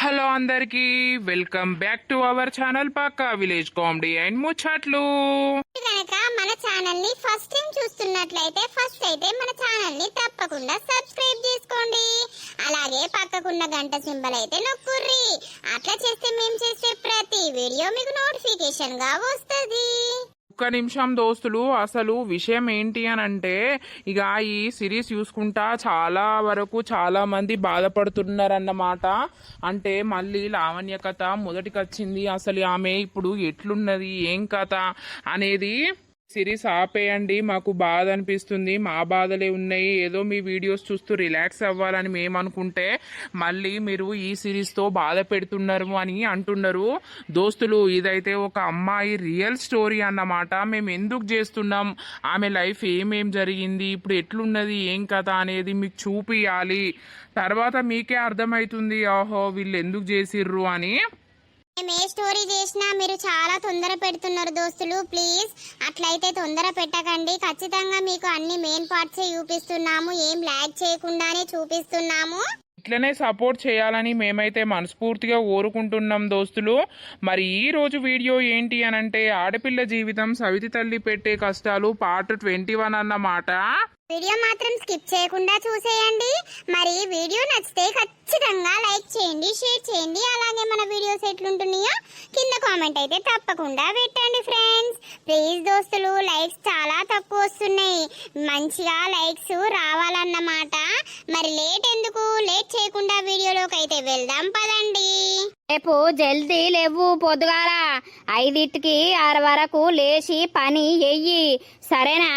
Hello అందరికి welcome back to our channel పక్కా village comedy and ముచ్చట్లు. కనుక మన ఛానల్ ని ఫస్ట్ టైం చూస్తున్నట్లయితే ఫస్ట్ అయితే మన ఛానల్ ని తప్పకుండా సబ్స్క్రైబ్ చేసుకోండి. అలాగే పక్కకున్న గంట సింబల్ అయితే నొక్కుర్రి. అట్లా చేస్తే మేము చేసే ప్రతి వీడియో మీకు నోటిఫికేషన్ గా వస్తుంది. ఒక్క నిమిషం దోస్తులు, అసలు విషయం ఏంటి అని అంటే, ఇక ఈ సిరీస్ చూసుకుంటా చాలా వరకు చాలా మంది బాధపడుతున్నారన్నమాట. అంటే మళ్ళీ లావణ్య కథ మొదటికి వచ్చింది, అసలు ఆమె ఇప్పుడు ఎట్లున్నది ఏం కథ అనేది సిరీస్ ఆపేయండి, మాకు బాధ అనిపిస్తుంది, మా బాధలే ఉన్నాయి, ఏదో మీ వీడియోస్ చూస్తూ రిలాక్స్ అవ్వాలని మేము అనుకుంటే మళ్ళీ మీరు ఈ సిరీస్తో బాధ పెడుతున్నారు అని అంటున్నారు. దోస్తులు, ఇదైతే ఒక అమ్మాయి రియల్ స్టోరీ అన్నమాట. మేము ఎందుకు చేస్తున్నాం, ఆమె లైఫ్ ఏమేం జరిగింది, ఇప్పుడు ఎట్లున్నది ఏం కథ అనేది మీకు చూపియాలి. తర్వాత మీకే అర్థమవుతుంది, ఓహో వీళ్ళు ఎందుకు చేసిర్రు అని. మేము ఏ స్టోరీ చేసినా మీరు చాలా తొందర పెడుతున్నారు దోస్తులు. ప్లీజ్ అట్లయితే తొందర పెట్టకండి. ఖచ్చితంగా మీకు అన్ని మెయిన్ పార్ట్స్ చూపిస్తున్నాము, ఏం ల్యాగ్ చేయకుండానే చూపిస్తున్నాము. ఇట్లనే సపోర్ట్ చేయాలని మేమైతే మనస్ఫూర్తిగా కోరుకుంటున్నాం దోస్తులు. మరి ఈ రోజు వీడియో ఏంటి అనంటే, ఆడపిల్ల జీవితం సవితి తల్లి పెట్టే కష్టాలు పార్ట్ 21 అన్నమాట. వీడియో మాత్రం స్కిప్ చేయకుండా చూసేయండి. మరి వీడియో నచ్చితే ఖచ్చితంగా లైక్ చేయండి, షేర్ చేయండి. అలాగే మన వీడియోస్ ఎట్లుంటున్నాయో కింద కామెంట్ అయితే తప్పకుండా పెట్టండి ఫ్రెండ్స్. ప్లీజ్ దోస్తులు, లైక్స్ చాలా తక్కువ వస్తున్నాయి, మంచిగా లైక్స్ రావాలన్నమాట. మరి లేట్ ఎందుకు, లేట్ చేయకుండా వీడియోలోకి అయితే వెళ్దాం పదండి. రేపు జల్దీ లేవు, పొద్దుగాల 5కి 6 వరకు లేచి పని ఎయ్యి, సరేనా?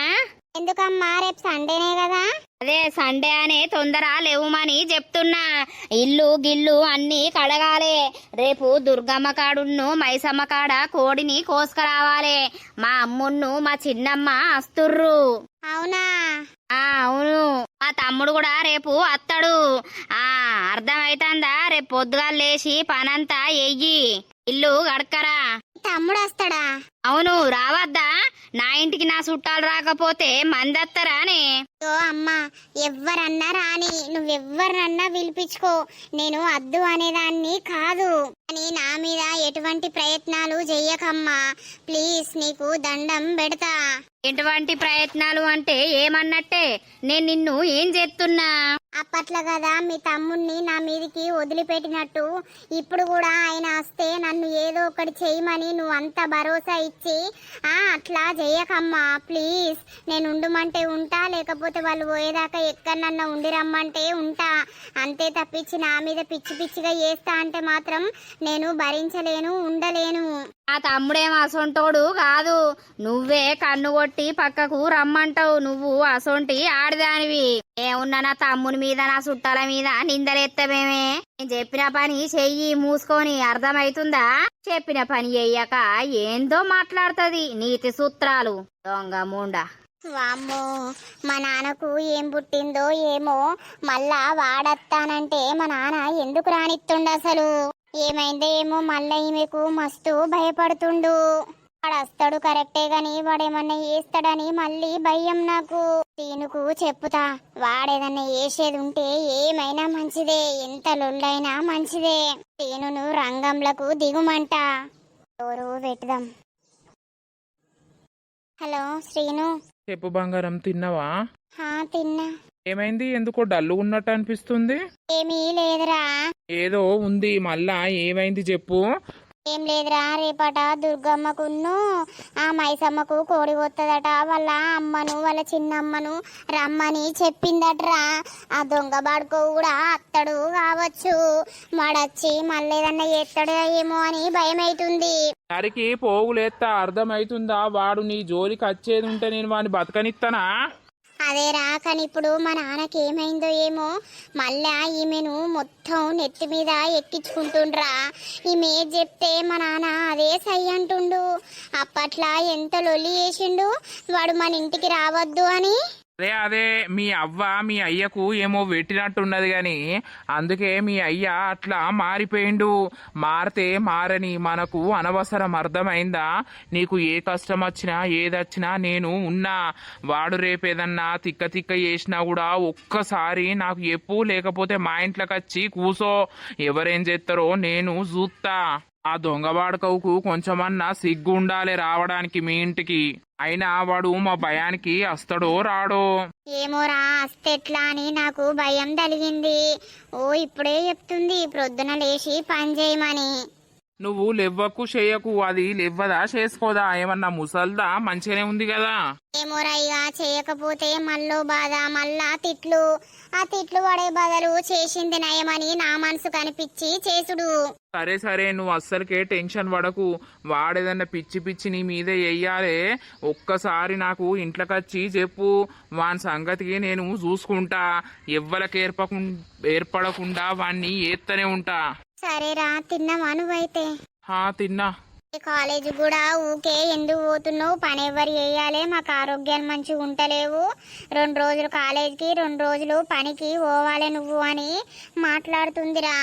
ఎందుకమ్మా, రేపు సండేనే కదా. అదే సండే అనే తొందర లేవుమని చెప్తున్నా. ఇల్లు గిల్లు అన్ని కడగాలి. రేపు దుర్గమ్మ కాడున్ను మైసమ్మ కాడ కోడిని కోసుకురావాలి. మా అమ్మున్ను మా చిన్నమ్మ అస్తుర్రు. అవునా? అవును, మా తమ్ముడు కూడా రేపు అత్తడు. అర్థమైతుందా? రేపు పొద్దుగా లేచి పనంతా ఎయ్యి, ఇల్లు గడకరా. తమ్ముడు వస్తాడా? అవును, రావద్దా? నా ఇంటికి నా చుట్టాలు రాకపోతే మందత్తరానే. అమ్మా, ఎవ్వరన్నా రాని, నువ్వెవ్వరన్నా పిలిపించుకో, నేను అద్దు అనేదాన్ని కాదు. అని నా మీద ఎటువంటి ప్రయత్నాలు చెయ్యకమ్మా, ప్లీజ్, నీకు దండం పెడతా. ఎటువంటి ప్రయత్నాలు అంటే ఏమన్నట్టే? నేను నిన్ను ఏం చేస్తున్నా? అప్పట్లో కదా మీ తమ్ముణ్ణి నా మీదికి వదిలిపెట్టినట్టు, ఇప్పుడు కూడా ఆయన వస్తే నన్ను ఏదో ఒకటి చేయమని నువ్వు అంత భరోసా ఇచ్చి అట్లా చెయ్యకమ్మా ప్లీజ్. నేను ఉండమంటే ఉంటా, లేకపోతే వాళ్ళు పోయేదాకా ఎక్కడన్నా ఉండి రమ్మంటే ఉంటా, అంతే తప్పించి నా మీద పిచ్చి పిచ్చిగా చేస్తా అంటే మాత్రం నేను భరించలేను, ఉండలేను. ఆ తమ్ముడేం అసొంటోడు కాదు, నువ్వే కన్ను కొట్టి పక్కకు రమ్మంటావు. నువ్వు అసొంటి ఆడదానివి. ఏమున్నా నా తమ్ముని మీద నా చుట్టాల మీద నిందలెత్తమేమే. నేను చెప్పిన పని చెయ్యి మూసుకొని, అర్థమైతుందా? చెప్పిన పని చెయ్యక ఏందో మాట్లాడుతుంది నీతి సూత్రాలు, దొంగ ముండా. వామ్మో, మా నాన్నకు ఏం పుట్టిందో ఏమో, మళ్ళా వాడత్తానంటే మా నాన్న ఎందుకు రానిత్తుండు? అసలు ఏమైందో ఏమో, మళ్ళా ఈమెకు మస్తు భయపడుతుండు. వాడు వస్తాడు కరెక్టే గాని వాడేమన్నా చేస్తాడని మళ్ళీ భయం నాకు. దీనుకు చెప్పుతా, వాడేదన్నా చేసేది ఉంటే ఏమైనా మంచిదే, ఎంత లొల్లైనా మంచిదే. దీనును రంగంలకు దిగుమంట. ఎవరు పెట్టుదాం. హలో శ్రీను. చెప్పు బంగారం, తిన్నావా? తిన్నా. ఏమైంది, ఎందుకో డల్లు ఉన్నట్టు అనిపిస్తుంది? ఏమీ లేదురా. ఏదో ఉంది, మళ్ళా ఏమైంది చెప్పు. ఏం లేదురా, రేపట దుర్గమ్మకును ఆ మైసమ్మకు కోడి వస్తుందట. వాళ్ళ అమ్మను వాళ్ళ చిన్నమ్మను రమ్మని చెప్పిందట్రా. ఆ దొంగ బాడుకో కూడా అత్తడు కావచ్చు. వాడొచ్చి మళ్ళీ ఏదన్నా చేస్తాడో ఏమో అని భయం అవుతుంది. సరికి పోగులేస్తా, అర్థమైతుందా? వాడు నీ జోలికి వచ్చేది ఉంటే నేను వాడిని బతకనిస్తానా? అదేరా, కానీ ఇప్పుడు మా నాన్నకి ఏమైందో ఏమో, మళ్ళా ఈమెను మొత్తం నెత్తి మీద ఎక్కించుకుంటుండ్రా. ఈమె చెప్తే మా నాన్న అదే సై అంటుండు. అప్పట్లా ఎంత లొల్లి చేసిండు వాడు మన ఇంటికి రావద్దు అని. అదే అదే మీ అవ్వ మీ అయ్యకు ఏమో పెట్టినట్టున్నది గాని అందుకే మీ అయ్య అట్లా మారిపోయిండు. మారితే మారని మనకు అనవసరం, అర్థమైందా? నీకు ఏ కష్టం వచ్చినా ఏదొచ్చినా నేను ఉన్నా. వాడు రేపేదన్నా తిక్క తిక్క చేసినా కూడా ఒక్కసారి నాకు చెప్పు, లేకపోతే మా ఇంట్లోకి వచ్చి కూసో. ఎవరేం చేస్తారో నేను చూస్తా. ఆ దొంగ వాడకవుకు కొంచెమన్నా సిగ్గు ఉండాలి రావడానికి మీ ఇంటికి. అయినా వాడు మా భయానికి వస్తాడో రాడో. ఏమోరా అస్తే ఎట్లా అని నాకు భయం కలిగింది. ఓ ఇప్పుడే చెప్తుంది ప్రొద్దున లేచి పని చేయమని. నువ్వు లెవ్వకు చేయకు, అది లెవ్వదా చేసుకోదా? ఏమన్నా ముసల్దా? మంచిగానే ఉంది కదా. ఏమోరా ఇక చేయకపోతే మళ్ళీ బాధ, మళ్ళా తిట్లు. ఆ తిట్లు పడే బదులు చేసింది నయమని నా మనసు కనిపించి చేసుడు. సరే సరే, నువ్వు అస్సలకే టెన్షన్ పడకు. వాడేదన్నా పిచ్చి పిచ్చి నీ మీదే వెయ్యాలే, ఒక్కసారి నాకు ఇంట్లోకొచ్చి చెప్పు. వాని సంగతికి నేను చూసుకుంటా. ఎవ్వరికి ఏర్పడకుండా వాణ్ణి ఏత్తనే ఉంటా. సరేరా, తిన్నావా నువ్వైతే? తిన్నా. కాలేజ్ కూడా ఊకే ఎందుకు పోతున్నావు? పని ఎవరు చేయాలి? మాకు ఆరోగ్యాలు మంచిగా ఉంటలేవు. 2 రోజులు కాలేజ్కి 2 రోజులు పనికి పోవాలి నువ్వు అని మాట్లాడుతుందిరా.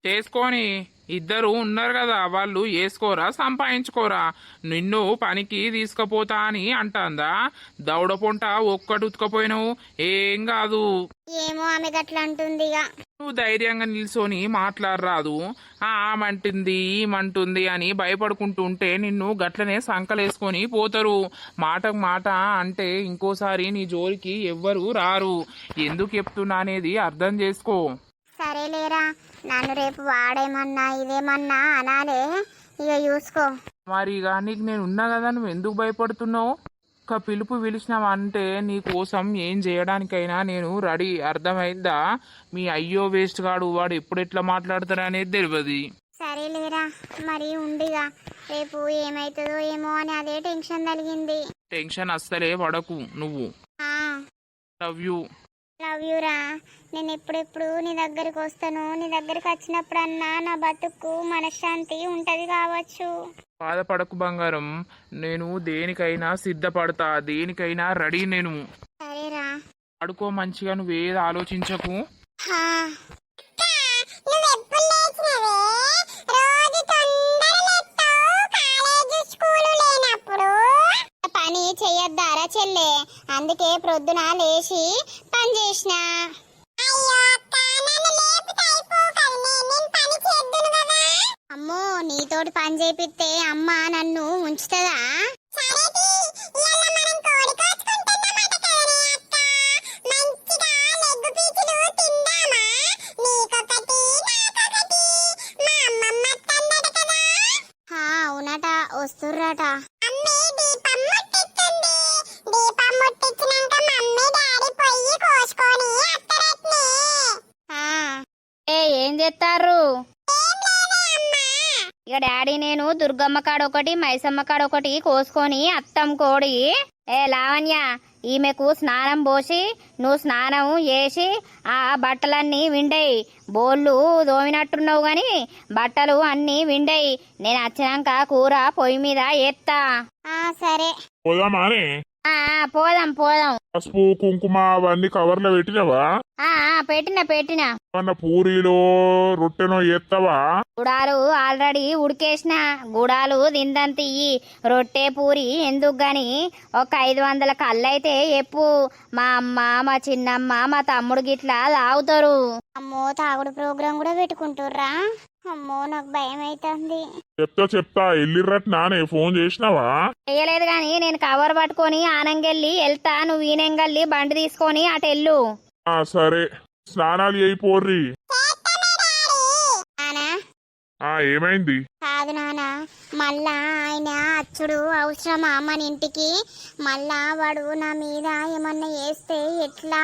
చేసుకొని ఇద్దరు ఉన్నారు కదా, వాళ్ళు వేసుకోరా సంపాదించుకోరా. నిన్ను పనికి తీసుకుపోతా అని అంటాందా? దౌడ పొంట ఒక్కటి ఉతుకపోయినావు, ఏం కాదు. ఏమో ఆమె గట్లా అంటుంది. ఇక నువ్వు ధైర్యంగా నిల్చొని మాట్లాడరాదు. ఆమంటుంది ఈమంటుంది అని భయపడుకుంటుంటే నిన్ను గట్లనే సంకలేసుకొని పోతారు. మాటకు మాట అంటే ఇంకోసారి నీ జోలికి ఎవ్వరు రారు. ఎందుకు చెప్తున్నా అనేది అర్థం చేసుకో. సరేలేరా, నన్ను రేపు వాడేమన్నా ఇదేమన్నా అనాలే, ఇక చూసుకో. మరి ఇక నీకు నేను ఉన్నా కదా, నువ్వు ఎందుకు భయపడుతున్నావు? ఒక పిలుపు పిలిచినావంటే నీ కోసం ఏం చేయడానికైనా నేను రెడీ, అర్థమైందా? మీ అయ్యో వేస్ట్ గాడు, వాడు ఎప్పుడు ఎట్లా మాట్లాడతాడు అనేది తెలియదు. సరేలేరా, మరి ఉండిగా. రేపు ఏమైతుందో ఏమో అని అదే టెన్షన్ కలిగింది. టెన్షన్ అస్సలే పడకు నువ్వు. Love you. లవ్ యూరా. నేను ఎప్పుడెప్పుడు నీ దగ్గరికి వస్తాను. నీ దగ్గరికి వచ్చినప్పుడన్నా నా బతుకు మనశ్శాంతి ఉంటది కావచ్చు. బాధపడకు బంగారం, నేను దేనికైనా సిద్ధపడతా, దేనికైనా రెడీ నేను. సరేరా, పడుకో మంచిగా, నువ్వేది ఆలోచించకు. పని చెయ్యొద్దారా చెల్లె? అందుకే ప్రొద్దున లేచి పని చేసిన. అమ్మో, నీతోటి పని చేపిస్తే అమ్మ నన్ను ఉంచుతుందా? అవునట, వస్తుర్రట. ఏం చేస్తారు? ఇక డాడీ నేను దుర్గమ్మ కాడ ఒకటి మైసమ్మ కాడ ఒకటి కోసుకొని అత్తం కోడి. లావణ్య, ఈమెకు స్నానం పోసి నువ్వు స్నానం చేసి ఆ బట్టలన్నీ విండయి. బోళ్ళు దోమినట్టున్నావు గాని బట్టలు అన్నీ విండయి. నేను వచ్చినాక కూర పొయ్యి మీద ఎత్తా. సరే, పోదామానే? పోదాం పోదాం. పసుపు కుంకుమ అవన్నీ కవర్లో పెట్టినవా? పెట్టినా మన పూరీలో రొట్టెనో ఎత్తవా? గుడాలు ఆల్రెడీ ఉడికేసిన. గుడాలు తిందంతియ్యి, రొట్టె పూరి ఎందుకు గాని ఒక 500 కళ్ళైతే ఎప్పు. మా అమ్మ, మా చిన్నమ్మ, మా తమ్ముడు గిట్లా తాగుతారు. అమ్మో, తాగుడు ప్రోగ్రాం కూడా పెట్టుకుంటుర్రా? అమ్మో, నాకు భయం అవుతుంది. చెప్తా ఎల్లిర్రట్ నానే ఫోన్ చేసినావా? చెయ్యలేదు గాని నేను కవర్ పట్టుకొని ఆనంగెళ్ళి వెళ్తా. నువ్వు ఈనంగల్లి బండి తీసుకొని అటెళ్ళు. సరే, స్నానాలు అయిపోర్రి. ఏమైంది? కాదు నానా, మళ్ళా ఆయన అచ్చుడు అవసరమా మన ఇంటికి? మళ్ళా వాడు నా మీద ఏమన్నా వేస్తే ఎట్లా?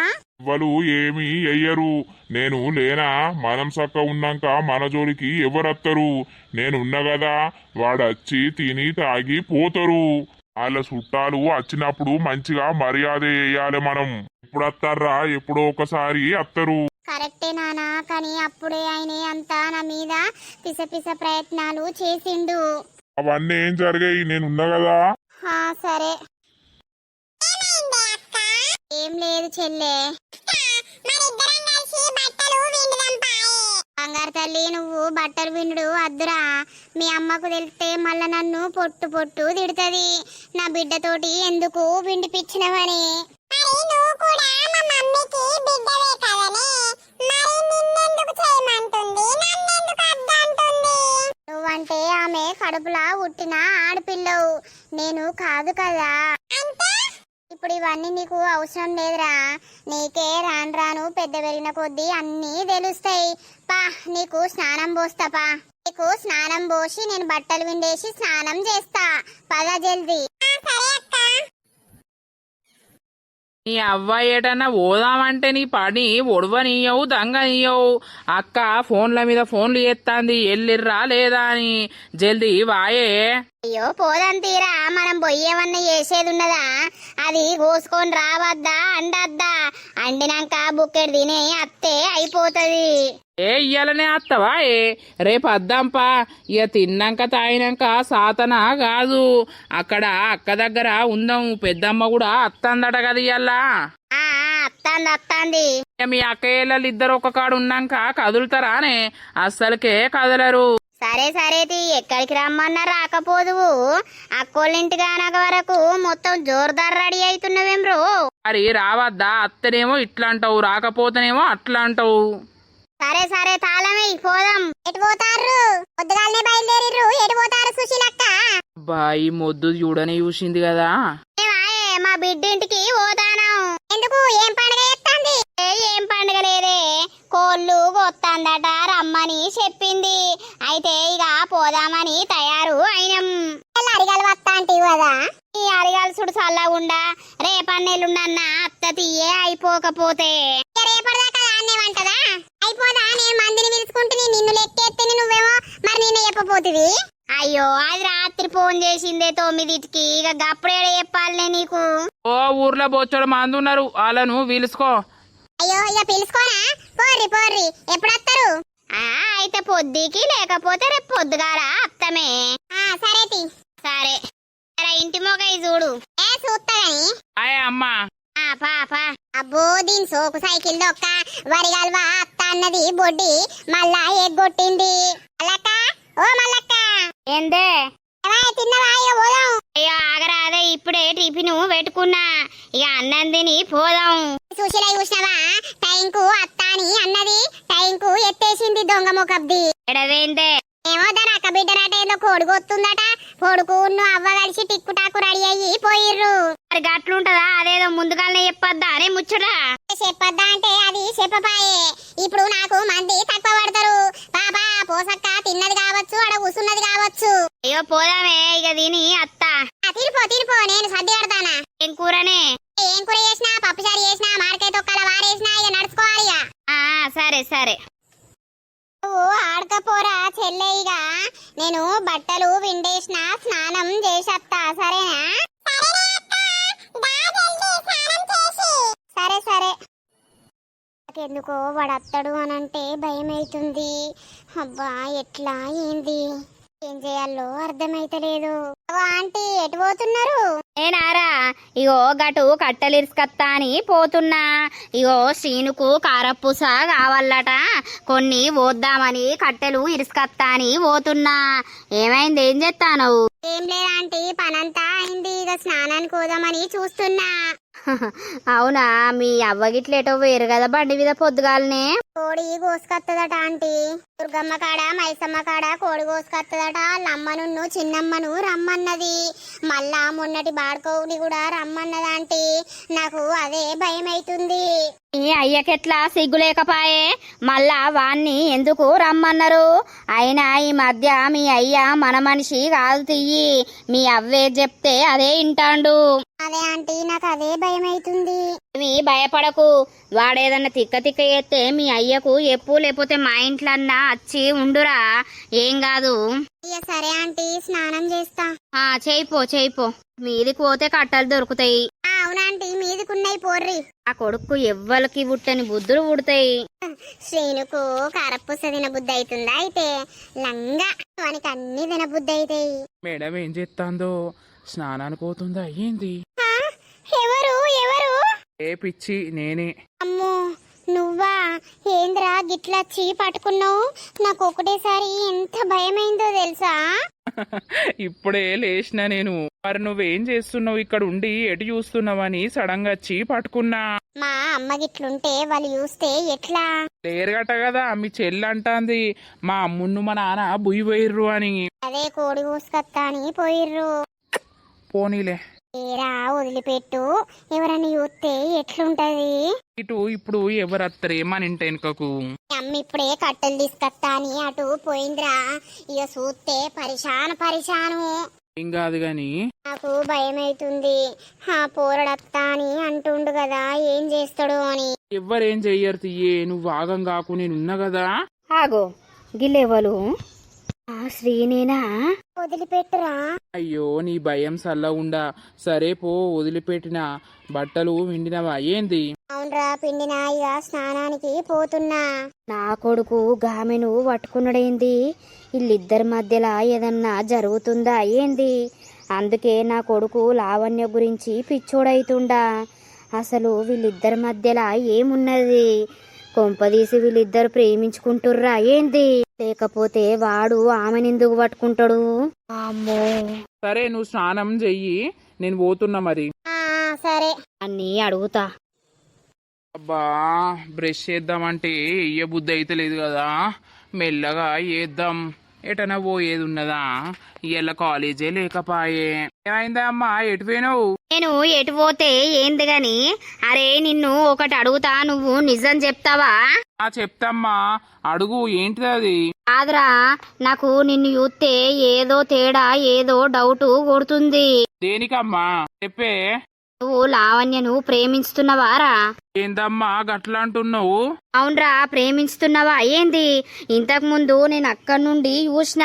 వాళ్ళు ఏమీ ఎయ్యరు, నేను లేనా? మనం సక్క ఉన్నాక మన జోలికి ఎవరత్తరు? నేనున్నా కదా, వాడచ్చి తిని తాగి పోతారు. వాళ్ళ చుట్టాలు వచ్చినప్పుడు మంచిగా మర్యాద వేయాలి మనం. ఎప్పుడు వస్తారా? ఎప్పుడో ఒకసారి అత్తరు. కరెక్టే నానా, కానీ అప్పుడే ఆయన అంతా నా మీద పిస ప్రయత్నాలు చేసిండు. అవన్నీ ఏం జరిగాయి? నేనున్నా కదా. సరే. ఏం లేదు చెల్లె. బంగారు తల్లి, నువ్వు బట్టలు విండు అద్దురా. మీ అమ్మకు తెలిస్తే మళ్ళా నన్ను పొట్టు పొట్టు తిడుతుంది. నా బిడ్డతోటి ఎందుకు విండిపించినవని. నువ్వంటే ఆమె కడుపులా పుట్టిన ఆడపిల్లవు, నేను కాదు కదా. ఇప్పుడు ఇవన్నీ నీకు అవసరం లేదురా. నీకే రాను రాను పెద్ద పెరిగిన కొద్దీ అన్నీ తెలుస్తాయి. పా, నీకు స్నానం పోస్తాపా. నీకు స్నానం పోసి నేను బట్టలు విండేసి స్నానం చేస్తా. పద జల్దీ. నీ అవ్వ ఏటన్నా పోదామంటే నీ పని ఒడవనీయవు, దంగనీయవు. అక్క ఫోన్ల మీద ఫోన్లు చేస్తాంది, ఎల్లిర్రా లేదా అని. జల్దీ వాయే. అయ్యో పోదాం తీరా, మనం బొయ్యేమన్నా చేసేది ఉన్నదా? అది కోసుకొని రావద్దా అండద్దా? అండినాక బుక్కెడు తినే అత్తే అయిపోతుంది. ఏ ఇయ్యాలనే అత్తవా? రేపు అద్దాంపా. ఇక తిన్నాక తాగినాక సాతన కాదు. అక్కడ అక్క దగ్గర ఉందాం. పెద్దమ్మ కూడా అత్తందట కదా ఇయ్యాలా. అత్తాంది. మీ అక్కయ్యలు ఇద్దరు ఒక కాడు ఉన్నాక కదులుతారానే? అస్సలకే కదలరు. సరే సరే తీ, ఎక్కడికి రమ్మన్నా రాకపోదువు. అక్కోళ్ళింటిగానక వరకు మొత్తం జోరుదారు రెడీ అవుతున్నవేం రో. మరి రావద్దా? అత్తనేమో ఇట్లా అంటావు, రాకపోతేనేమో అట్లా అంటావు. సరే సరే తాళమే, పోదాం. ఎటు పోతారు? పొద్దుగాలనే బయలుదేరిర్రు. ఎటు పోతారు సుశీలక్క? బాయి మొద్దు చూడని చూసింది కదా. మా బిడ్డింటికి పోతాను. ఎందుకు? ఏం పండుగ చేస్తాంది? ఏం పండుగ లేదే, కోళ్ళు కొత్తందట, రమ్మని చెప్పింది. అయితే ఇక పోదామని తయారు అయినం. అరిగాలు వస్తా అంటివి కదా. ఈ అరిగాలు సుడు చల్లగుండా రేపన్నెల్లుండన్నా అత్త తీయే అయిపోకపోతే. రేపటిదాకా అన్నేమంటదా? అయిపోదా? నేను మందిని పిలుచుకుంటుని నిన్ను లెక్కేస్తే నువ్వేమో మరి నిన్ను చెప్పపోతుంది. అయ్యో, అది రాత్రి ఫోన్ చేసిందే 9కి. ఇక గప్పుడేడ చెప్పాలనే నీకు. ఓ ఊర్లో బొచ్చడు మంది ఉన్నారు, వాళ్ళను పిలుచుకో. అయ్యో, ఇక పిలుచుకోనా? పోర్రి పోర్రి. ఎప్పుడు వస్తారు? అయితే పొద్దుకి, లేకపోతే రేపు పొద్దుగాల అత్తమే. సరే తి. సరే సరే, ఇంటి మొగై చూడు. చూస్తా గాని. అయ్యే అమ్మా. పాపా. అబ్బో, దీని సోకు సైకిల్ దొక్క వరిగల్వా అత్త అన్నది బొడ్డి మళ్ళా ఎగ్గొట్టింది. మల్లక్క, ఓ మల్లక్క. ఏందే? తిన్నవా? పోదాం. అయ్యో ఆగరాదే, ఇప్పుడే టిఫిన్ పెట్టుకున్నా. ఇక అన్నం తిని పోదాం. సుశీల చూసినవా? టైంకు అత్త అని అన్నది, టైంకు ఎత్తేసింది దొంగ ముఖబ్ది. ఎడవేందే? ఏమో దాని అక్క బిడ్డరాట ఏదో కొడుకు వస్తుందట. కొడుకు అవ్వ కలిసి టిక్కు టాకు రెడీ అయ్యి పోయిర్రు. మరి గట్లుంటదా? అదేదో ముందుగానే చెప్పొద్దా అనే ముచ్చడా? చెప్పొద్దా అంటే అది చెప్పపాయే. ఇప్పుడు నాకు మంది తక్కువ పడతారు. పాపా పోసక్క తిన్నది కావచ్చు, అడ కూసున్నది కావచ్చు. అయ్యో పోదామే ఇక తిని అత్త. తినిపో తినిపో, నేను సర్ది కడతానా. ఏం కూరనే? ఏం కూర చేసినా, పప్పుచారు చేసినా, మామిడికాయ తొక్కల వారేసినా ఇక నడుచుకోవాలి. సరే సరే. ఆడకపోరా చెల్లెయిగా, నేను బట్టలు విండేసిన స్నానం చేసేస్తా. సరేనా? సరే సరే. ఎందుకో వాడు అత్తడు అనంటే భయం అవుతుంది. అబ్బా ఎట్లా ఏంది, ఏం చేయాలో అర్థమైతలేదు. ఆంటీ ఎటు పోతున్నారు? నేనారా, ఇగో గటు కట్టెలిరుసుకత్తా అని పోతున్నా. ఇగో శ్రీనుకు కారపూస కావాలట, కొన్ని పోద్దామని కట్టెలు ఇరుసుకత్తా అని పోతున్నా. ఏమైంది? ఏం చేస్తాను? ఏం లేదంటీ, పనంతా అయింది. ఇక స్నానానికి పోదామని చూస్తున్నా. అవునా? మీ అవ్వగిట్లేటో వేరు కదా బండి మీద పొద్దుగాలనే. కోడి కోసుకొత్తదట ఆంటీ. దుర్గమ్మ కాడ మైసమ్మ కాడ కోడి కోసుకొత్తదట. లమ్మను చిన్నమ్మను రమ్మన్నది. మళ్ళా మొన్నటి బాడుకోని కూడా రమ్మన్నది ఆంటీ. నాకు అదే భయం అవుతుంది. ఈ అయ్యకెట్లా సిగ్గు లేకపాయే? మళ్ళా వాణ్ణి ఎందుకు రమ్మన్నారు? అయినా ఈ మధ్య మీ అయ్య మన మనిషి కాదు తియ్యి. మీ అవ్వే చెప్తే అదే ఇంటాండు. అదే ఆంటీ, నాకు అదే భయం అవుతుంది. మీ భయపడకు, వాడేదన్నా తిక్క తిక్క చేస్తే మీ అయ్యకు ఎప్పు, లేకపోతే మా ఇంట్లన్నా వచ్చి ఉండురా, ఏం కాదు. సరే ఆంటీ, స్నానం చేస్తా. చేయిపో. మీదికి పోతే కట్టలు దొరుకుతాయి. అవునాంటీ, మీదికున్నాయి పోర్రి. ఆ కొడుకు ఎవ్వలకి పుట్టని బుద్ధులు పుడతాయి. శ్రీనుకు కారపూస తిన బుద్ధి అవుతుందా? అయితే లంగా వానికి అన్ని తిన బుద్ధి అవుతాయి. మేడం ఏం చేస్తాందో? స్నానానికి పోతుందా? ఏంది? ఎవరు ఎవరు? ఏ పిచ్చి నేనే. అమ్మో నువ్వా? ఏంద్రా గిట్లొచ్చి పట్టుకున్నావు? నాకు ఒకటేసారి ఎంత భయమైందో తెలుసా? ఇప్పుడే లేచిన నేను. మరి నువ్వేం చేస్తున్నావు ఇక్కడ ఉండి? ఎటు చూస్తున్నావని సడన్ గా వచ్చి పట్టుకున్నా. మా అమ్మ గిట్లుంటే వాళ్ళు చూస్తే ఎట్లా? లేరుగట కదా మీ చెల్లి అంటాంది మా అమ్మున్ను మా నాన్న బుయ్యి పోయిర్రు అని. అదే కోడి కోసుకత్తా అని పోయిర్రు. పోనీలే ఏరా వదిలిపెట్టు, ఎవరన్నా చూస్తే ఎట్లుంటది? ఇటు ఇప్పుడు ఎవరు వస్తారు మన ఇంటి వెనుకకు? మీ అమ్మ ఇప్పుడే కట్టెలు తీసుకొస్తా అని అటు పోయిందిరా. ఇక చూస్తే పరిశాను. ఏం కాదు గాని నాకు భయమైతుంది. పోరడత్తా అని అంటుండు కదా, ఏం చేస్తాడు అని. ఎవ్వరేం చెయ్యరు తీయే, నువ్వు భాగం కాకు నేనున్నా కదా. ఆగో గిల్లెవలు? శ్రీనేనా? వదిలిపెట్టురా. అయ్యో నీ భయం సల్లగుండా. సరే పో వదిలిపెట్టిన. బట్టలు విండినవా ఏంది? అవునరా పిండినా, ఇక స్నానానికి పోతున్నా. నా కొడుకు గామెను పట్టుకున్నాడేంది? వీళ్ళిద్దరి మధ్యలో ఏదన్నా జరుగుతుందా ఏంది? అందుకే నా కొడుకు లావణ్య గురించి పిచ్చోడైతుండా. అసలు వీళ్ళిద్దరి మధ్యలో ఏమున్నది? కొంపదీసి వీళ్ళిద్దరు ప్రేమించుకుంటుర్రా ఏంది? లేకపోతే వాడు ఆమెనెందుకు పట్టుకుంటాడు? అమ్మో. సరే నువ్వు స్నానం చెయ్యి, నేను పోతున్నా మరి. సరే అన్నీ అడుగుతా. అబ్బా బ్రష్ చేద్దామంటే ఏ బుద్ధి అయితే లేదు కదా. మెల్లగా చేద్దాం. ఎటనా పోయేది ఉన్నదా? ఇవాళ కాలేజే లేకపాయే. ఏమైందా అమ్మా ఎటు పోయినావు? నేను ఎటు పోతే ఏంది గాని? అరే నిన్ను ఒకటి అడుగుతా, నువ్వు నిజం చెప్తావా? చెప్తామ్మా, అడుగు. ఏంటిది అది? కాదురా, నాకు నిన్ను చూస్తే ఏదో తేడా, ఏదో డౌట్ కొడుతుంది. దేనికమ్మా చెప్పే. నువ్వు లావణ్యను ప్రేమిస్తున్నావారా? ఏందమ్మా గట్లా అంటున్నావు? అవునరా, ప్రేమిస్తున్నావా ఏంది? ఇంతకు ముందు నేను అక్కడి నుండి చూసిన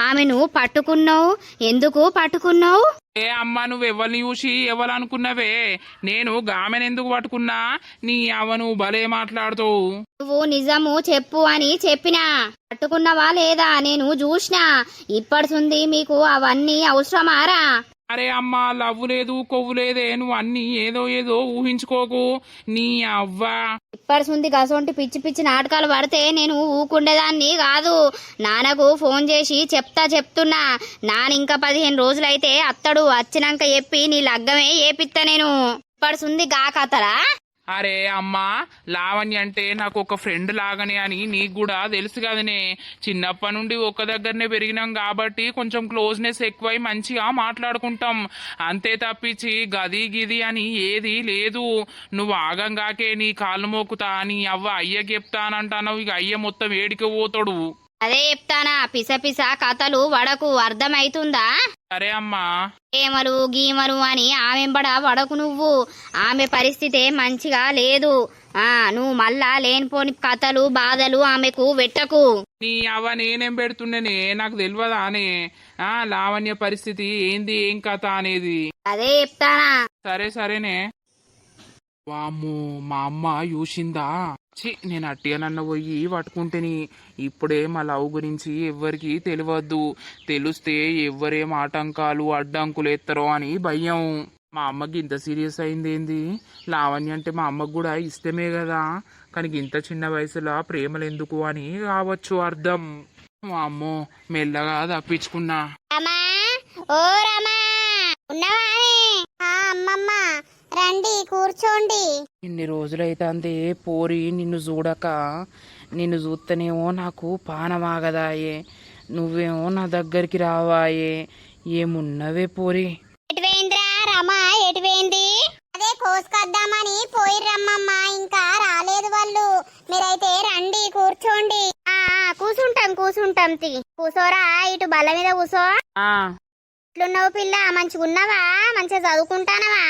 ఆమెను పట్టుకున్నావు. ఎందుకు పట్టుకున్నావు? ఏ అమ్మా నువ్వు ఎవరిని చూసి ఎవరనుకున్నావే? నేను గామెను ఎందుకు పట్టుకున్నా? నీ అవను భలే మాట్లాడుతావు. నువ్వు నిజము చెప్పు అని చెప్పినా. పట్టుకున్నావా లేదా? నేను చూసినా. ఇప్పటిసుంది మీకు అవన్నీ అవసరమారా? అరే అమ్మా లవ్వు లేదు కొవ్వు లేదే, నువ్వు అన్ని ఏదో ఏదో ఊహించుకోకు. నీ అవ్వ ఇప్పటిసుంది గసొంటి పిచ్చి పిచ్చి నాటకాలు పడితే నేను ఊకుండేదాన్ని కాదు. నాన్నకు ఫోన్ చేసి చెప్తున్నా. నాన్న ఇంకా 15 రోజులైతే అత్తడు. వచ్చినాక చెప్పి నీ లగ్గమే ఏపిత్తా నేను. ఇప్పటిసుంది గా కథరా? అరే అమ్మా లావణ్య అంటే నాకు ఒక ఫ్రెండ్ లాగానే అని నీకు కూడా తెలుసు కదనే. చిన్నప్పటి నుండి ఒక్క దగ్గరనే పెరిగినాం కాబట్టి కొంచెం క్లోజ్నెస్ ఎక్కువై మంచిగా మాట్లాడుకుంటాం. అంతే తప్పించి గది గిది అని ఏది లేదు. నువ్వు ఆగంగాకే నీ కాళ్ళు మోకుతా, నీ అవ్వ అయ్యకి చెప్తానంటావు. ఇక అయ్య మొత్తం ఏడికి పోతాడు. అదే చెప్తానా, పిస కథలు వడకు. అర్థమైతుందా? సరే అమ్మా. ఏమలు గీమలు అని ఆమెంబడ వడకు నువ్వు. ఆమె పరిస్థితే మంచిగా లేదు. నువ్వు మళ్ళా లేనిపోని కథలు బాధలు ఆమెకు పెట్టకు. నీ అవ్వ నేనేం పెడుతుండేనే, నాకు తెలియదా అనే లావణ్య పరిస్థితి ఏంది ఏం కథ అనేది. అదే చెప్తానా. సరేనే. వామ్మో మా అమ్మ చూసిందా? నేను అట్టిగానన్న పోయి పట్టుకుంటేని. ఇప్పుడే మా లవ్ గురించి ఎవ్వరికి తెలియవద్దు. తెలిస్తే ఎవ్వరేం ఆటంకాలు అడ్డంకులు ఎత్తారో అని భయం. మా అమ్మకి ఇంత సీరియస్ అయిందేంది? లావణ్య అంటే మా అమ్మకు కూడా ఇష్టమే కదా, కానీ ఇంత చిన్న వయసులో ప్రేమలు ఎందుకు అని కావచ్చు అర్థం. మా అమ్మో మెల్లగా తప్పించుకున్నా. అమ్మమ్మ రండి కూర్చోండి. ఇన్ని రోజులైతే అంతే పోరి నిన్ను చూడక. నిన్ను చూస్తేనేమో నాకు పానమాగదాయే, నువ్వేమో నా దగ్గరికి రావాయే. ఏమున్నవే పోరి? ఎటువేంద్రా రమా ఎటువేంది? అదే కోసుకొద్దామని పోయిర్రమ్మమ్మ, ఇంకా రాలేదు వాళ్ళు. మీరైతే రండి కూర్చోండి. కూసుంటాం కూసోరా. ఇటు బల్ల మీద కూసో. ఎట్లున్నావు పిల్ల? మంచిగున్నావా? మంచిగా చదువుకుంటానవా?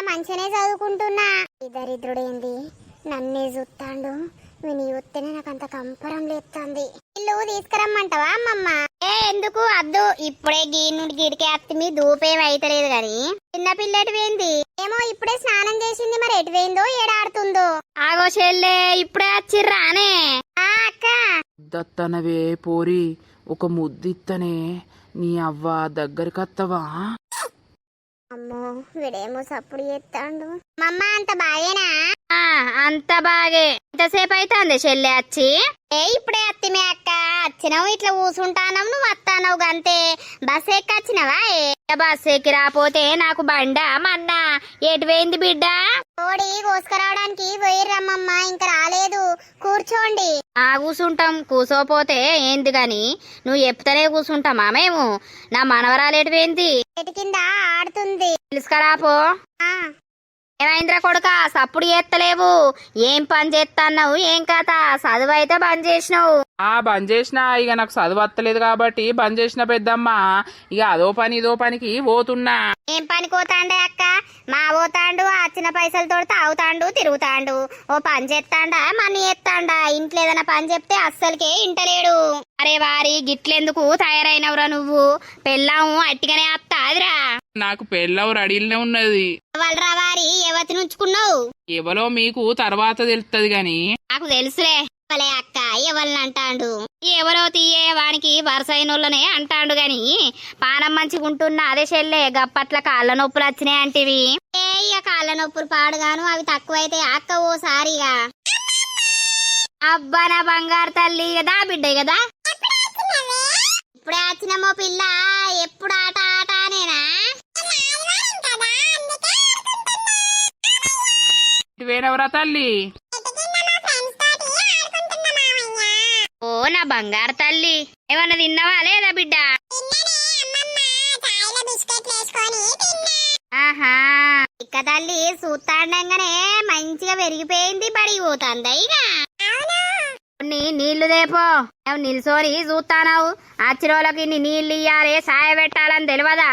మంచిగానే చదువుకుంటున్నా. ఇద్దరిద్రుడేంది నన్నే చూస్తాండు. విని చూస్తేనే నాకు అంత కంపరం లేస్తుంది. ఇల్లు తీసుకురమ్మంటావా అమ్మమ్మ? ఎందుకు అద్దు, ఇప్పుడే గిడికే అత్తిమి ధూపేం అయితలేదు గాని. చిన్న పిల్ల ఎటువేంది? ఏమో ఇప్పుడే స్నానం చేసింది, మరి ఎటువేందో ఏడాడుతుందో. ఆగో చెల్లే, ఇప్పుడే వచ్చిర్రానే? అక్క దత్తనవే పోరి, ఒక ముద్దిత్తనే నీ అవ్వ దగ్గరికి వత్తవా? అమ్మో వీడేమో సప్పుడు చేస్తాడు. మమ్మ అంత బాగేనా? ఆ, అంత బాగే. ఇంతసేపు అవుతుంది చెల్లె వచ్చి. ఇప్పుడే అత్తిమే అక్క. వచ్చినావు ఇట్లా కూసుంటానవు, నువ్వు వస్తానవు గంతే. బస్ ఎక్కి వచ్చినవా? బస్ ఎక్కి రాపోతే నాకు బండ మన్నా ఎటు పోయింది బిడ్డ? కోడి కోసుకురావడానికి పోయిర్రమ్మమ్మ, ఇంకా రాలేదు. కూర్చోండి. కూసుంటాం, కూసోపోతే ఏంది గాని నువ్వు చెప్తానే కూసుంటామా మేము? నా మనవరాలు ఎటు పోయింది? చెట్టు కింద ఆడుతుంది. తెలుసుకరాపో. ఆ ఏమైందిరా కొడుక, సప్పుడు చేస్తలేవు? ఏం పని చేస్తాన్నావు? ఏం కథ? చదువు అయితే బంద్ చేసినావు. బంద్ చేసిన, ఇక నాకు చదువు వత్తలేదు కాబట్టి బంద్ చేసిన పెద్దమ్మ. ఇక అదో పని ఇదో పనికి పోతున్నా. ఏం పని పోతాండే అక్క? మా పోతాండు, వచ్చిన పైసలతో తాగుతాండు, తిరుగుతాండు. ఓ పని చేస్తాండా, మనీ ఎత్తాండా? ఇంట్లో ఏదైనా పని చెప్తే అస్సలకే ఇంటలేడు. అరే వారి గిట్లెందుకు తయారైనవురా నువ్వు? పెళ్ళాము అట్టిగానే అత్తాదిరా. నాకు పెళ్ళవు రెడీలనే ఉన్నది. వాళ్ళరా వారి ఎవతి నుంచుకున్నావు? ఎవరో మీకు తర్వాత తెలుస్తుంది గాని. నాకు తెలుసులే. వాళ్ళే అక్క ఎవరిని అంటాండు? ఎవరో తీయే వానికి వరుసైనోళ్ళనే అంటాండు గాని పానం మంచిగుంటున్నా అదే చెల్లె గప్పట్ల కాళ్ళ నొప్పులు వచ్చినాయి అంటివి. ఇక కాళ్ళ నొప్పులు పాడుగాను, అవి తక్కువైతే అక్క ఓసారిగా. అబ్బా నా బంగారు తల్లి కదా, బిడ్డ కదా. ఇప్పుడే వచ్చినమో పిల్ల. ఎప్పుడు ఆట ఆట నేనా? వేరెవరా తల్లి? ఓ నా బంగారు తల్లి, ఏమన్నా తిన్నావా లేదా బిడ్డ? ఆహా, ఇక్క తల్లి చూస్తాండగానే మంచిగా పెరిగిపోయింది, బడికి పోతాందా ఇక? కొన్ని నీళ్లు దేపో. మేము నిల్సోని చూస్తానావు. అచ్చిరోళ్ళకి ఇన్ని నీళ్లు ఇయ్యాలి, సాయ పెట్టాలని తెలియదా?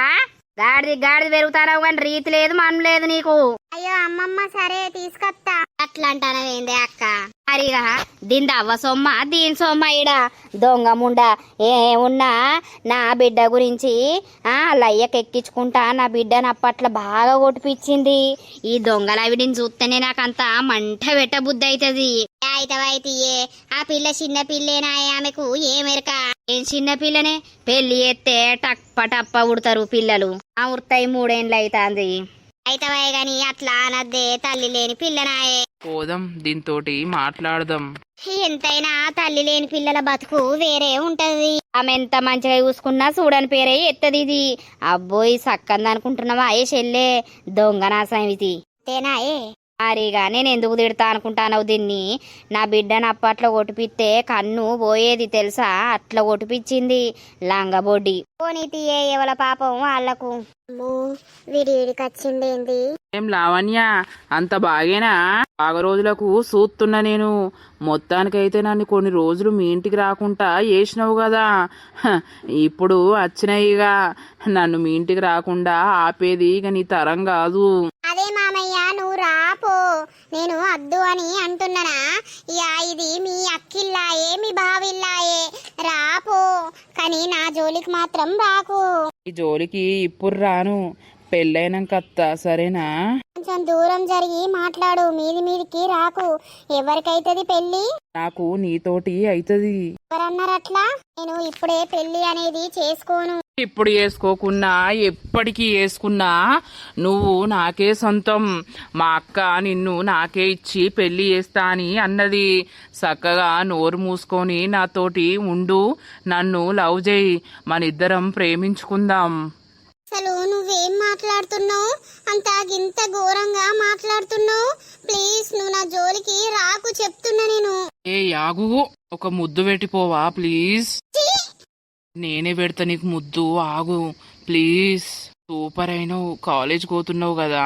గాడిది పెరుగుతానావు కానీ రీతి లేదు, మనం లేదు నీకు. అయ్యో అమ్మమ్మ, సరే తీసుకొస్తా. అట్లా అంటానవేందే అక్క? మరిగా దీని దవ్వ సొమ్మ, దీని సొమ్మ ఇడ దొంగ ముండ. ఏమున్నా నా బిడ్డ గురించి లయ్యకెక్కించుకుంటా. నా బిడ్డను అప్పట్లో బాగా కొట్టిపించింది. ఈ దొంగల విడిని చూస్తేనే నాకంతా మంట పెట్ట బుద్ధి అవుతుంది. అయితవైతే ఆ పిల్ల చిన్న పిల్లేనాయే, ఆమెకు ఏమెరక? ఏం చిన్న పిల్లనే? పెళ్లి ఎత్తే టప్ప ఉడతారు పిల్లలు. ఆ ఉడతాయి 3 ఏళ్ళు అవుతుంది. అయితవే గాని అట్లా అనద్దే, తల్లి లేని పిల్లనాయే. పోదాం దీంతోటి మాట్లాడదాం. ఎంతైనా తల్లి లేని పిల్లల బతుకు వేరే ఉంటది. ఆమె ఎంత మంచిగా చూసుకున్నా చూడని పేరే ఎత్తది ఇది. అబ్బోయ్ సక్కంది అనుకుంటున్నావా? ఏ చెల్లే దొంగ నాశనం ఇది. తేనాయే మరిగా నేను ఎందుకు తిడతా అనుకుంటాను దీన్ని? నా బిడ్డను అప్పట్లో కొట్టిపిస్తే కన్ను పోయేది తెలుసా? అట్లా కొట్టిపించింది లంగబొడ్డి. పోనీ తీయే, ఎవల పాపం వాళ్ళకు. వీడికి వచ్చిండేంది? ఏం లావణ్య, అంత బాగేనా? బాగా రోజులకు చూస్తున్నా నేను. మొత్తానికైతే నన్ను కొన్ని రోజులు మీ ఇంటికి రాకుండా చేసినావు కదా. ఇప్పుడు వచ్చినాయిగా. నన్ను మీ ఇంటికి రాకుండా ఆపేది ఇక నీ తరం కాదు. అదే మామయ్య, నువ్వు రాపో. నేను అద్దు అని అంటున్నానా? ఇది మీ అక్కిల్లాయే, మీ బావిల్లాయే. రాపో, కానీ నా జోలికి మాత్రం రాకు. ఈ జోలికి ఇప్పుడు రాను, పెళ్ళైనాక అత్తా, సరేనా? కొంచెం దూరం జరిగి మాట్లాడు, మీదికి రాకు. ఎవరికైతుంది పెళ్లి? నాకు నీతోటి అయితది. ఎవరన్నారట్లా? నేను ఇప్పుడే పెళ్లి అనేది చేసుకోను. ఇప్పుడు చేసుకోకున్నా ఎప్పటికీ చేసుకున్నా నువ్వు నాకే సొంతం. మా అక్క నిన్ను నాకే ఇచ్చి పెళ్లి చేస్తా అని అన్నది. చక్కగా నోరు మూసుకొని నాతోటి ఉండు, నన్ను లవ్ చేయి, మనిద్దరం ప్రేమించుకుందాం. అసలు నువ్వేం మాట్లాడుతున్నావు? ఇంత ఘోరంగా మాట్లాడుతున్నావు. ప్లీజ్ నువ్వు నా జోలికి రాకు, చెప్తున్నా నేను. ఏ యాగు, ఒక ముద్దు పెట్టిపోవా ప్లీజ్? నేనే పెడతా నీకు ముద్దు, ఆగు ప్లీజ్. సూపర్ అయినావు. కాలేజ్ పోతున్నావు కదా,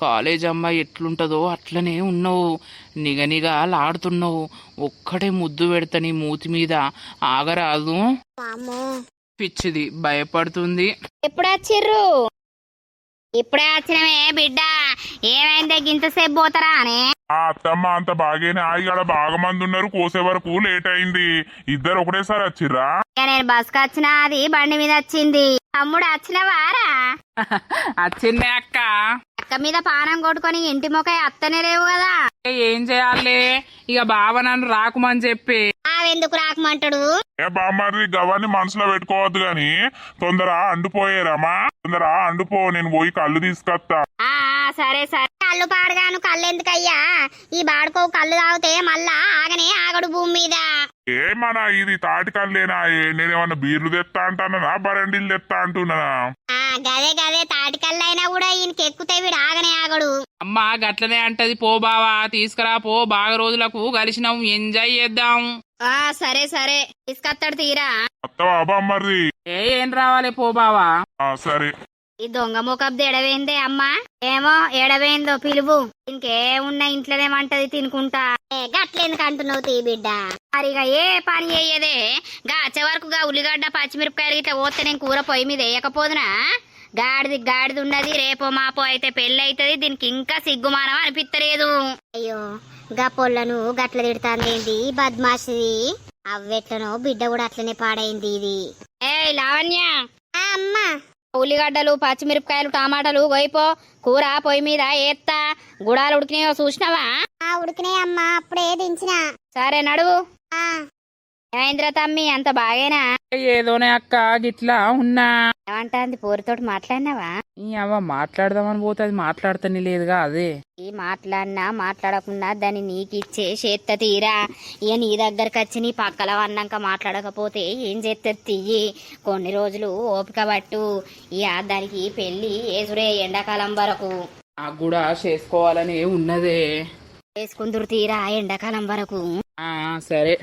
కాలేజ్ అమ్మాయి ఎట్లుంటదో అట్లనే ఉన్నావు. నిగనిగా లాడుతున్నావు. ఒక్కటే ముద్దు పెడతా నీ మూతి మీద, ఆగరాదు. పిచ్చిది భయపడుతుంది. ఎప్పుడు వచ్చిర్రు? ఇప్పుడే వచ్చినవే బిడ్డ. ఏమైందే గింతసేపు పోతారా అని? అత్తమ్మ అంత బాగేనే. ఆయిగాడ బాగా మంది ఉన్నారు, కోసే వరకు లేట్ అయింది. ఇద్దరు ఒకటేసారి వచ్చిర్రా? నేను బస్కి వచ్చినా, అది బండి మీద వచ్చింది. తమ్ముడు వచ్చినవారా? వచ్చిందే అక్క. అక్క మీద పానం కొట్టుకొని ఇంటి మొక్క అత్తనే లేవు కదా. ఏం చేయాలే ఇక బావ నన్ను రాకుమని చెప్పి ఆవెందుకు రాకమంటాడు? ఏ బామ్మారి గవాన్ని మనసులో పెట్టుకోవద్దు గాని తొందర అండుపోయేరామా, తొందర అండుపో, నేను పోయి కళ్ళు తీసుకొస్తా. సరే సరే. కళ్ళు పాడగాను కళ్ళు ఎందుకయ్యా? ఈ బాడుకో కళ్ళు తాగితే మళ్ళా ఆగనే ఆగడు భూమి మీద. ఏమన్నా ఇది తాటి కళ్ళేనా? నేనేమన్నా బీర్లు తెస్తా అంటానా, బరండీలు తెస్తా అంటున్నానా? గదే గదే తాటి కళ్ళు అయినా కూడా ఈయనకి ఎక్కుతే వీడు ఆగనే ఆగడు. అమ్మ గట్లనే అంటది. పో బావా తీసుకురా పో, బాగా రోజులకు కలిసినాం, ఎంజాయ్ చేద్దాం. సరే సరే తీసుకొస్తాడు తీరా. అత్తవా బామ్మర్ది? ఏం రావాలి పో బావా. సరే. ఈ దొంగ ముఖబ్ది ఎడవేందే అమ్మా? ఏమో ఎడవేందో పిలువు. ఇంకేమున్నా ఇంట్లోనేమంటది తినుకుంటా. గట్లెందుకు అంటున్నావు తీ బిడ్డ? మరిగా ఏ పని చెయ్యదే. గాచే వరకు గా ఉల్లిగడ్డ పచ్చిమిరపకాయలు ఇట్లా పోతే నేను కూర పొయ్యి మీద వేయకపోదునా? గాడిది ఉన్నది. రేపో మాపో అయితే పెళ్లి అవుతుంది. దీనికి ఇంకా సిగ్గుమానం అనిపిస్తలేదు. అయ్యో గా పొల్లను గట్ల తిడతాందేంది బద్మాషిది. అవ్వెట్లనో బిడ్డ కూడా అట్లనే పాడైంది ఇది. లావణ్య, అమ్మా ఉల్లిగడ్డలు పచ్చిమిరపకాయలు టమాటాలు గొయ్యిపో. కూర పొయ్యి మీద ఏత్తా. గుడాలు ఉడికినాయో చూసినావా? ఉడికినాయి అమ్మా, అప్పుడే దించిన. సరే నడువు. ఏమైంద్ర తమ్మి అంత బాగేనా? ఏదోనే అక్క గిట్లా ఉన్నా. ఏమంటాంది? పోరితోటి మాట్లాడినావా? ఈ అవ్వ మాట్లాడదామని పోతే అది మాట్లాడతానే లేదుగా. అదే ఈ మాట్లాడినా మాట్లాడకున్నా దాన్ని నీకిచ్చే చేత్త తీరా. ఇక నీ దగ్గరకు వచ్చి నీ పక్కల అన్నాక మాట్లాడకపోతే ఏం చేస్తుంది? తియ్యి కొన్ని రోజులు ఓపిక పట్టు. ఇక దానికి పెళ్లి ఏసుడే ఎండాకాలం వరకు. నాకు కూడా చేసుకోవాలని ఉన్నదే. చేసుకుందురు తీరా ఎండాకాలం వరకు. సరే.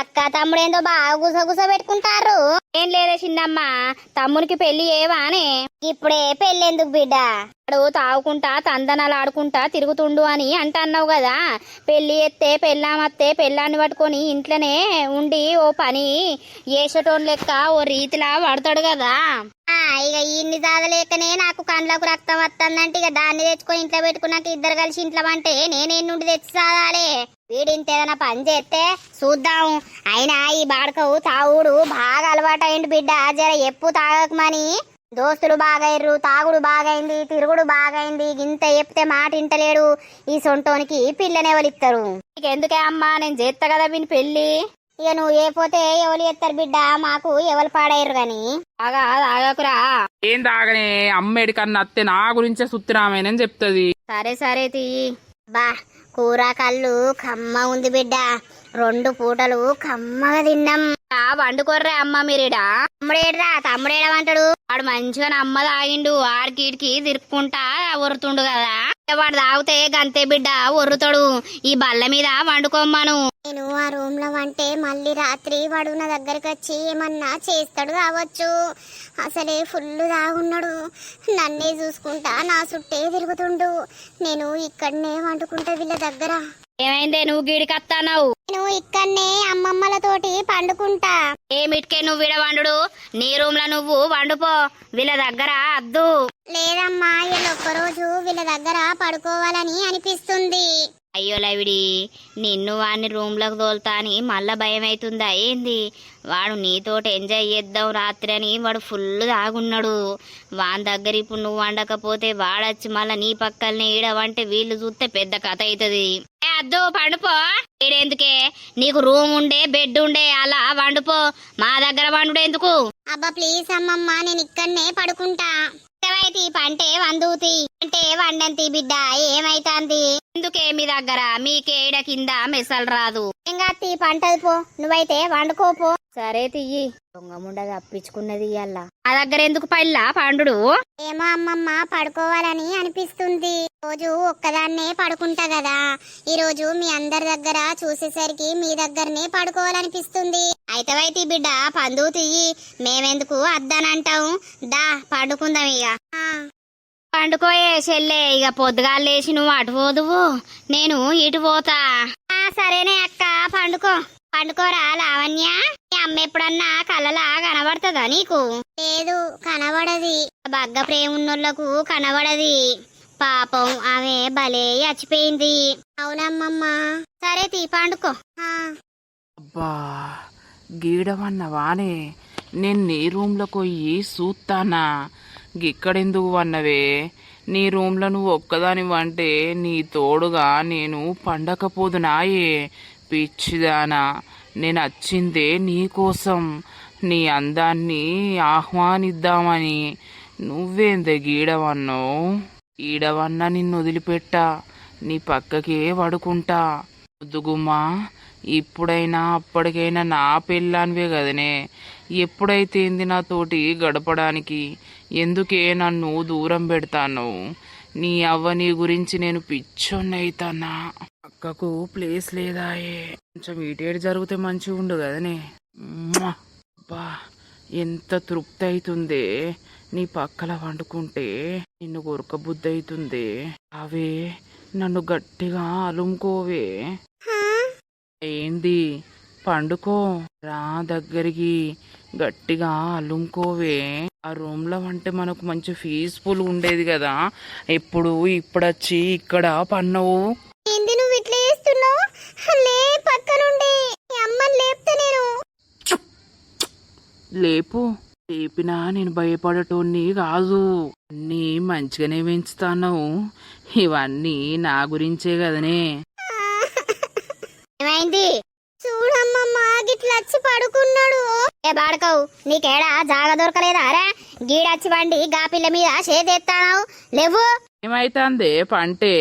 అక్క తమ్ముడేందో బాగా గుసగుస పెట్టుకుంటారు. ఏం లేదే చిన్నమ్మ, తమ్మునికి పెళ్లి ఏవానే? ఇప్పుడే పెళ్ళెందుకు బిడ్డ? వాడు తాగుకుంటా తందనాలు ఆడుకుంటా తిరుగుతుండు అని అంటన్నావు కదా. పెళ్లి ఎత్తే పెళ్ళామత్తే పెళ్ళాన్ని పట్టుకొని ఇంట్లోనే ఉండి ఓ పని చేసేటోన్ లెక్క ఓ రీతిలా పడతాడు కదా. ఇక ఇన్ని చాదలేకనే నాకు కండ్లకు రక్తం వస్తుందంటే ఇక దాన్ని తెచ్చుకొని ఇంట్లో పెట్టుకున్నాక ఇద్దరు కలిసి ఇంట్లో అంటే నేనేం నుండి తెచ్చి చాదాలే. వీడింతేదైనా పని చేస్తే చూద్దాం. అయినా ఈ బాడకవు తాగుడు బాగా అలవాటు అయింది బిడ్డ. జర ఎప్పు తాగకమని. దోస్తులు బాగయ్యారు, తాగుడు బాగైంది, తిరుగుడు బాగైంది. ఇంత చెప్తే మాట ఇంటలేడు. ఈ సొంటోనికి పిల్లనెవలిస్తారు? ఎందుకే అమ్మా, నేను చేస్తా కదా వీని పెళ్లి. ఇక నువ్వు ఏ పోతే ఎవరు ఎత్తారు బిడ్డ? మాకు ఎవరు పాడయ్యారు గాని. బాగా తాగకురా. ఏం తాగనే అమ్మేడి కన్నా అత్తే నా గురించే సుత్తిరామేనని చెప్తుంది. సరే సరే తీ. బా కూర కళ్ళు కమ్మ ఉంది బిడ్డ. 2 పూటలు కమ్మగా తిన్నాం. వండుకోర్రే అమ్మ మీరేడా. తమ్ముడేడ్రా? తమ్ముడేడమంటాడు? వాడు మంచిగా అమ్మ తాగిండు. ఆడికిడికి తిరుక్కుంటా ఒరుతుండు కదా. వాడు తాగితే గంతే బిడ్డ ఒర్రుతాడు. ఈ బల్ల మీద వండుకోమ్మను. నేను ఆ రూమ్ లో అంటే మళ్ళీ రాత్రి వాడు నా దగ్గరికి వచ్చి ఏమన్నా చేస్తాడు కావచ్చు. అసలే ఫుల్ తాగున్నాడు. నన్నే చూసుకుంటా నా చుట్టే తిరుగుతుండు. నేను ఇక్కడనే వండుకుంటా వీళ్ళ దగ్గర. ఏమైందే నువ్వు గీడికత్తావు? నేను ఇక్కడనే అమ్మమ్మలతోటి పండుకుంటా. ఏమిటికే నువ్వు విడ వండు. నీ రూమ్ లో నువ్వు వండుపో. వీళ్ళ దగ్గర అద్దు. లేదమ్మా, ఇలా ఒక్కరోజు వీళ్ళ దగ్గర పడుకోవాలని అనిపిస్తుంది. అయ్యో లవిడి, నిన్ను వాడిని రూమ్ లోకి తోలుతా అని మళ్ళా భయం అవుతుందా ఏంది? వాడు నీతోటి ఎంజాయ్ చేద్దాం రాత్రి అని వాడు ఫుల్ తాగున్నాడు. వాని దగ్గర ఇప్పుడు నువ్వు వండకపోతే వాడొచ్చి మళ్ళా నీ పక్కల్ని ఈడవంటే వీళ్ళు చూస్తే పెద్ద కథ అవుతుంది. అద్దు పండుపో. ఈడెందుకే? నీకు రూమ్ ఉండే బెడ్ ఉండే అలా వండుపో. మా దగ్గర వండుడెందుకు? అబ్బా ప్లీజ్ అమ్మమ్మ, నేను ఇక్కడనే పడుకుంటా. అయితే పంటే వందూతి అంటే వండంతి బిడ్డ. ఏమైతాంది? ఎందుకే మీ దగ్గర? మీకేడ కింద మెసలు రాదు. ఇంకా తీ పంటది పో. నువ్వైతే వండుకోపో. సరే తియ్యి. దొంగముండది అప్పించుకున్నది అలా. ఆ దగ్గర ఎందుకు పైల్లా పండుడు? ఏమో అమ్మమ్మ, పడుకోవాలని అనిపిస్తుంది. రోజు ఒక్కదాన్నే పడుకుంటా కదా. ఈ రోజు మీ అందరి దగ్గర చూసేసరికి మీ దగ్గరనే పడుకోవాలనిపిస్తుంది. అయితే బిడ్డ పండు తియ్యి. మేమెందుకు అద్దానంటాం? దా పండుకుందాం ఇక. పండుకోయే చెల్లె. ఇక పొద్దుగాలు లేచి నువ్వు అటు పోదువు, నేను ఇటు పోతా. సరేనే అక్క, పండుకో. పండుకోరా లావణ్య. మీ అమ్మ ఎప్పుడన్నా కళ్ళలా కనబడుతుందా నీకు? లేదు, కనబడది. బగ్గ ప్రేమ ఉన్నోళ్లకు కనబడది. పాపం ఆమె భలే చచ్చిపోయింది. అవునమ్మమ్మ. సరే తీ పండుకో. అబ్బా గీడవన్నవానే, నేను నీ రూమ్లోకి పోయి చూస్తానా? గిక్కడెందుకు వన్నవే? నీ రూమ్లో నువ్వు ఒక్కదానివంటే నీ తోడుగా నేను పండకపోదునాయే పిచ్చిదానా. నేను వచ్చిందే నీకోసం, నీ అందాన్ని ఆహ్వానిద్దామని. నువ్వేందే గీడవన్నావు? ఈడవన్నా నిన్ను వదిలిపెట్టా, నీ పక్కకే పడుకుంటా. ముద్దుగుమ్మా, ఇప్పుడైనా అప్పటికైనా నా పెళ్ళానివే కదనే. ఎప్పుడైతే ఏంది నాతోటి గడపడానికి? ఎందుకే నన్ను దూరం పెడతాను? నీ అవ్వ నీ గురించి నేను పిచ్చోన్నైతానా? పక్కకు ప్లేస్ లేదాయే, కొంచెం ఇటేడు జరిగితే మంచిగా ఉండు కదనే. బా, ఎంత తృప్తి అవుతుందే నీ పక్కల వండుకుంటే. నిన్ను కొరక బుద్ధి అవుతుంది. అవే నన్ను గట్టిగా అలుముకోవే. ఏంది? పండుకో, రా దగ్గరికి, గట్టిగా అల్లుకోవే. ఆ రూమ్లో అంటే మనకు మంచి పీస్ఫుల్ ఉండేది కదా. ఇప్పుడొచ్చి ఇక్కడ పన్నవు. ఏంది నువ్వు ఇట్లా చేస్తున్నావు? లే పక్కనుండి అమ్మని లేపుతా నేను. లేపినా నేను భయపడటోన్ని కాదు. అన్నీ మంచిగానే పెంచుతాను. ఇవన్నీ నా గురించే కదనే. ఏమైంది? చూడమ్మమ్మ, గిట్లా వచ్చి పడుకున్నాడు. ఏ బాడకవు, నీకేడా జాగ దొరకలేదా? రా, గీడచ్చి బండి గా పిల్ల మీద చేతెత్తావు. లేవు. ఏమైతాందే పంటే?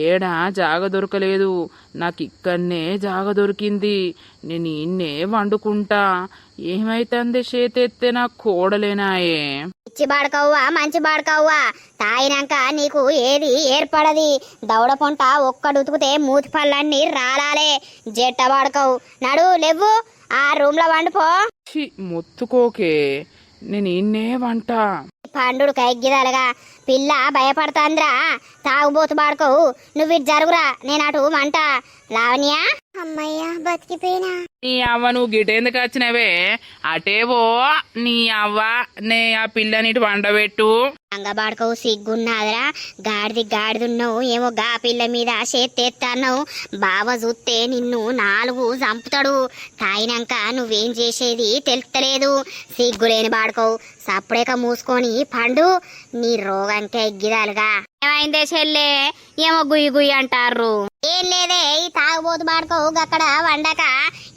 ఏడా జాగ దొరకలేదు, నాకు ఇక్కడనే జాగ దొరికింది. నేను ఇన్నే వండుకుంటా. ఏమైతుంది చేతెత్తే? నాకు కోడలేనాయే. పిచ్చి బాడకవ్వా, మంచి బాడకవ్వా, తాగినాక నీకు ఏది ఏర్పడది. దౌడ పొంట ఒక్కడుతుకుతే మూతి పళ్ళన్నీ రాలాలే. జట్ట బాడకవు, నడు లేవు, ఆ రూమ్ లో వండుపో. మొత్తుకోకే, నేను ఇన్నే వంట. పండుడు కైగ్గిదలుగా పిల్ల భయపడతాంద్రా. తాగుబోతు బాడుకోవు, నువ్వు ఇటు జరుగురా, నేను అటు వంట. లావణ్య, అమ్మయ్య బతికిపోయినా. నీ అవ్వ, నువ్వు గిటెందుకు వచ్చినవే? అటేవో నీ అవ్వ, నే ఆ పిల్లనిటి వండబెట్టు. అంగబాడుకోవు, సిగ్గున్నాదిరా. గాడిదున్నావు ఏమో, గా పిల్ల మీద చేత్తేత్తన్నావు. బావ చూస్తే నిన్ను 4 చంపుతాడు. తాయినాక నువ్వేం చేసేది తెలుస్తలేదు. సిగ్గులేని బాడుకోవు, సప్పుడేక మూసుకొని పండు. నీ రోగానికి ఎగ్గిదాలుగా. ఏమైందే చెల్లే? ఏమో గుయ్యి గుయ్యి అంటారు. ఏం లేదే, ఈ తాగుబోతు బాడుకోవు గక్కడ వండక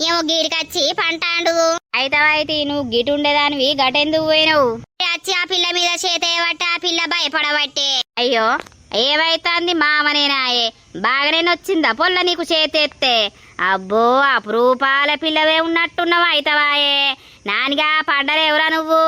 ఏమో గీడికొచ్చి పంటాండు. అయితే నువ్వు గిటుండేదానివి గటెందుకు పోయినావు? వచ్చి ఆ పిల్ల మీద చేతేయబట్టే, ఆ పిల్ల భయపడబట్టే. అయ్యో, ఏమైతాంది మామనేనాయే? బాగానే వచ్చిందా పొల్ల నీకు చేతెత్తే? అబ్బో, అపురూపాల పిల్లవే ఉన్నట్టున్నావు. అయితవాయే నానిగా పండలేవురా నువ్వు?